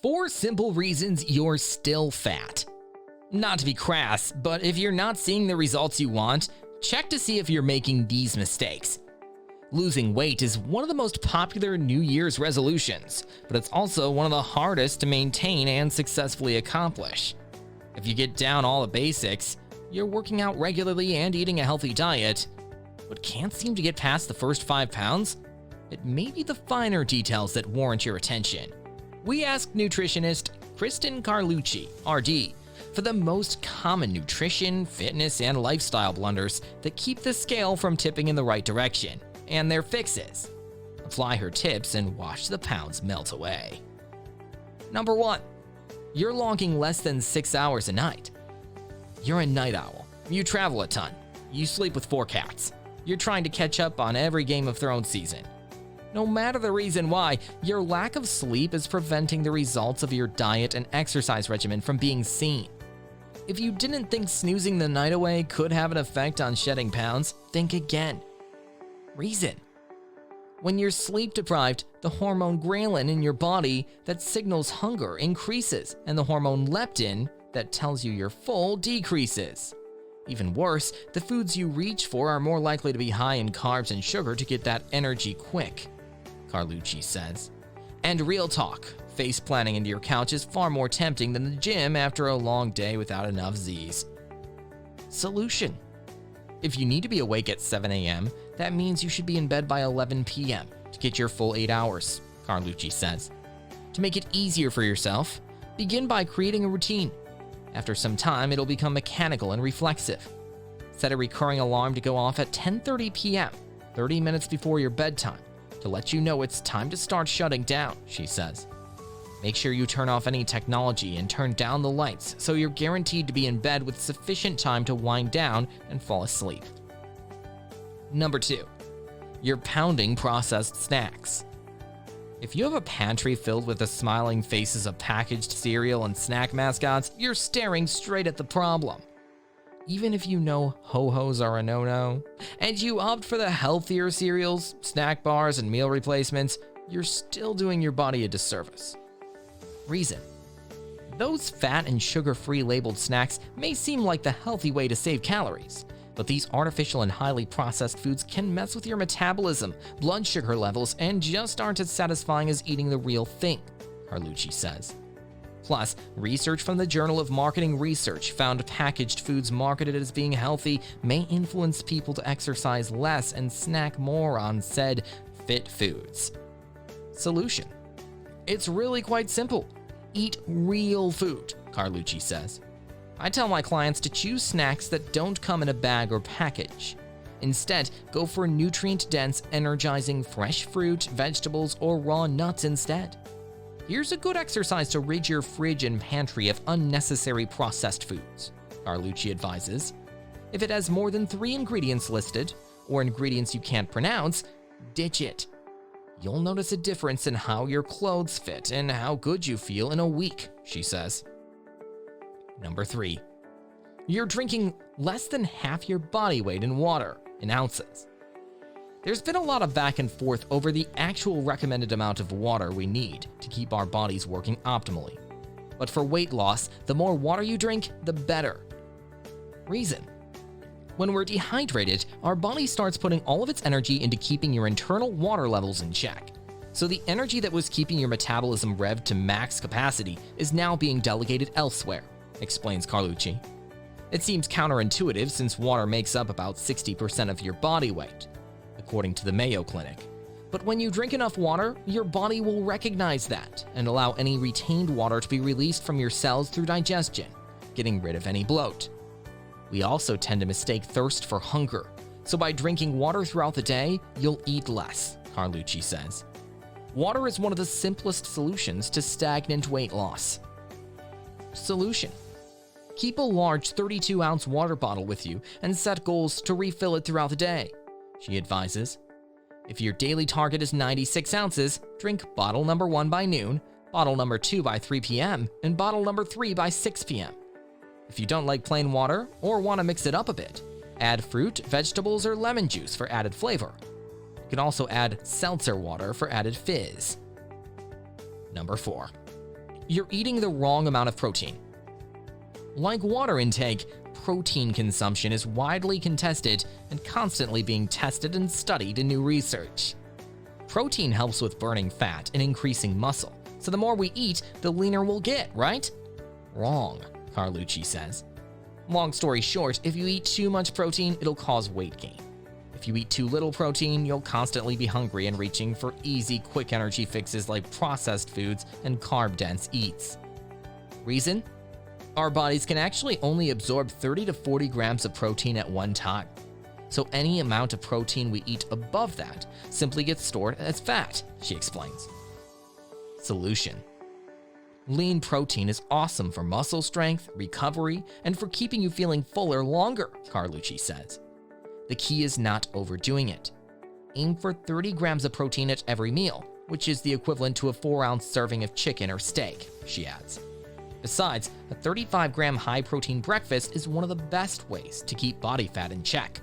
4 simple reasons you're still fat. Not to be crass, but if you're not seeing the results you want, check to see if you're making these mistakes. Losing weight is one of the most popular New Year's resolutions, but it's also one of the hardest to maintain and successfully accomplish. If you get down all the basics, you're working out regularly and eating a healthy diet, but can't seem to get past the first 5 pounds, it may be the finer details that warrant your attention. We asked nutritionist Kristen Carlucci, RD, for the most common nutrition, fitness, and lifestyle blunders that keep the scale from tipping in the right direction, and their fixes. Apply her tips and watch the pounds melt away. Number 1. You're logging less than 6 hours a night. You're a night owl. You travel a ton. You sleep with 4 cats. You're trying to catch up on every Game of Thrones season. No matter the reason why, your lack of sleep is preventing the results of your diet and exercise regimen from being seen. If you didn't think snoozing the night away could have an effect on shedding pounds, think again. Reason. When you're sleep deprived, the hormone ghrelin in your body that signals hunger increases, and the hormone leptin that tells you you're full decreases. Even worse, the foods you reach for are more likely to be high in carbs and sugar to get that energy quick, Carlucci says. And real talk, face planting into your couch is far more tempting than the gym after a long day without enough Z's. Solution. If you need to be awake at 7 a.m., that means you should be in bed by 11 p.m. to get your full 8 hours, Carlucci says. To make it easier for yourself, begin by creating a routine. After some time, it'll become mechanical and reflexive. Set a recurring alarm to go off at 10:30 p.m., 30 minutes before your bedtime, to let you know it's time to start shutting down, she says. Make sure you turn off any technology and turn down the lights so you're guaranteed to be in bed with sufficient time to wind down and fall asleep. Number 2. You're pounding processed snacks. If you have a pantry filled with the smiling faces of packaged cereal and snack mascots, you're staring straight at the problem. Even if you know ho-hos are a no-no, and you opt for the healthier cereals, snack bars, and meal replacements, you're still doing your body a disservice. Reason. Those fat and sugar-free labeled snacks may seem like the healthy way to save calories, but these artificial and highly processed foods can mess with your metabolism, blood sugar levels, and just aren't as satisfying as eating the real thing, Carlucci says. Plus, research from the Journal of Marketing Research found packaged foods marketed as being healthy may influence people to exercise less and snack more on said fit foods. Solution. It's really quite simple. Eat real food, Carlucci says. I tell my clients to choose snacks that don't come in a bag or package. Instead, go for nutrient-dense, energizing fresh fruit, vegetables, or raw nuts instead. Here's a good exercise to rid your fridge and pantry of unnecessary processed foods, Carlucci advises. If it has more than 3 ingredients listed, or ingredients you can't pronounce, ditch it. You'll notice a difference in how your clothes fit and how good you feel in a week, she says. Number 3. You're drinking less than half your body weight in water, in ounces. There's been a lot of back and forth over the actual recommended amount of water we need to keep our bodies working optimally. But for weight loss, the more water you drink, the better. Reason. When we're dehydrated, our body starts putting all of its energy into keeping your internal water levels in check. So the energy that was keeping your metabolism revved to max capacity is now being delegated elsewhere, explains Carlucci. It seems counterintuitive since water makes up about 60% of your body weight, according to the Mayo Clinic. But when you drink enough water, your body will recognize that and allow any retained water to be released from your cells through digestion, getting rid of any bloat. We also tend to mistake thirst for hunger, so by drinking water throughout the day, you'll eat less, Carlucci says. Water is one of the simplest solutions to stagnant weight loss. Solution. Keep a large 32-ounce water bottle with you and set goals to refill it throughout the day, she advises. If your daily target is 96 ounces, drink bottle number 1 by noon, bottle number 2 by 3 p.m., and bottle number 3 by 6 p.m. If you don't like plain water or want to mix it up a bit, add fruit, vegetables, or lemon juice for added flavor. You can also add seltzer water for added fizz. Number 4. you're eating the wrong amount of protein. Like water intake, protein consumption is widely contested and constantly being tested and studied in new research. Protein helps with burning fat and increasing muscle, so the more we eat, the leaner we'll get, right? Wrong, Carlucci says. Long story short, if you eat too much protein, it'll cause weight gain. If you eat too little protein, you'll constantly be hungry and reaching for easy, quick energy fixes like processed foods and carb-dense eats. Reason? Our bodies can actually only absorb 30 to 40 grams of protein at one time. So any amount of protein we eat above that simply gets stored as fat, she explains. Solution. Lean protein is awesome for muscle strength, recovery, and for keeping you feeling fuller longer, Carlucci says. The key is not overdoing it. Aim for 30 grams of protein at every meal, which is the equivalent to a 4-ounce serving of chicken or steak, she adds. Besides, a 35-gram high-protein breakfast is one of the best ways to keep body fat in check.